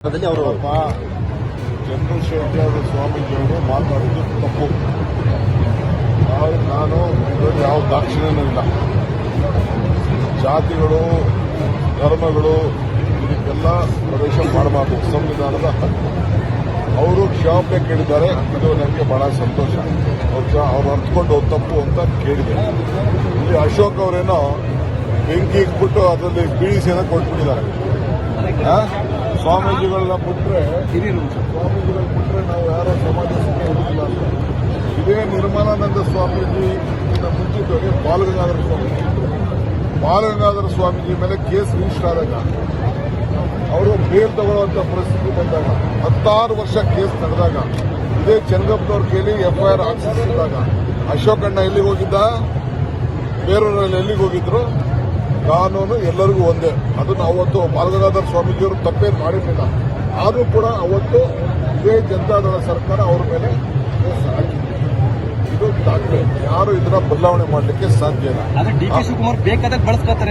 ಅವರು ಚಂದ್ರಶೇಖರ ಸ್ವಾಮೀಜಿಯವರು ಮಾತಾಡಿದ್ದು ತಪ್ಪು. ನಾನು ಇದರಲ್ಲಿ ಯಾವ ದಾಕ್ಷಿಣ್ಯನೂ ಇಲ್ಲ. ಜಾತಿಗಳು, ಧರ್ಮಗಳು ಇದಕ್ಕೆಲ್ಲ ಪ್ರವೇಶ ಮಾಡಬಾರ್ದು, ಸಂವಿಧಾನದ ಹಕ್ಕು. ಅವರು ಕ್ಷಮಾಪಣೆ ಕೇಳಿದ್ದಾರೆ, ಇದು ನನಗೆ ಬಹಳ ಸಂತೋಷ. ಅವ್ರು ಅರ್ಥಕೊಂಡು ತಪ್ಪು ಅಂತ ಕೇಳಿದೆ. ಇಲ್ಲಿ ಅಶೋಕ್ ಅವರೇನೋ ಬೆಂಕಿ ಇಟ್ಬಿಟ್ಟು ಅದರಲ್ಲಿ ಬೀಳಿಸಿನ ಕೊಟ್ಬಿಟ್ಟಿದ್ದಾರೆ. ಸ್ವಾಮೀಜಿಗಳನ್ನ ಬಿಟ್ರೆ ನಾವು ಯಾರೋ ಸಮಾಜ ಸುಖ ಹುಡುಕಿಲ್ಲ ಅಂತ. ಇದೇ ನಿರ್ಮಲಾನಂದ ಸ್ವಾಮೀಜಿ ಮುಂಚಿತವಾಗಿ ಬಾಲಗಂಗಾಧರ ಸ್ವಾಮೀಜಿ ಇದ್ರು. ಬಾಲಗಂಗಾಧರ ಸ್ವಾಮೀಜಿ ಮೇಲೆ ಕೇಸ್ ರಿಜಿಸ್ಟರ್ ಆದಾಗ ಅವರು ಬೇಲ್ ತಗೊಳ್ಳುವಂತ ಪರಿಸ್ಥಿತಿ ಬಂದಾಗ 16 ವರ್ಷ ಕೇಸ್ ನಡೆದಾಗ ಇದೇ ಚೆನ್ನಗಪ್ಪನವ್ರ ಕೇಳಿ FIR ಹಾಕಿಸಿದಾಗ ಅಶೋಕಣ್ಣ ಎಲ್ಲಿಗೆ ಹೋಗಿದ್ದ, ಬೇರೆಯವರಲ್ಲಿ ಎಲ್ಲಿಗೆ ಹೋಗಿದ್ರು? ಕಾನೂನು ಎಲ್ಲರಿಗೂ ಒಂದೇ. ಅದನ್ನು ಅವತ್ತು ಬಾಲಗಂಗಾಧರ ಸ್ವಾಮೀಜಿಯವರು ತಪ್ಪೇನು ಮಾಡಿರಲಿಲ್ಲ. ಆದರೂ ಕೂಡ ಅವತ್ತು ಇದೇ ಜನತಾದಳ ಸರ್ಕಾರ ಅವರ ಮೇಲೆ ಕೇಸ್ ಹಾಕಿದೆ. ಇದು ದಾಖಲೆ. ಯಾರು ಇದನ್ನ ಬದಲಾವಣೆ ಮಾಡಲಿಕ್ಕೆ ಸಾಧ್ಯ ಇಲ್ಲ. DK ಶಿವಕುಮಾರ್ ಬೇಕಾದಾಗ ಬಳಸ್ಕೊತಾರೆ.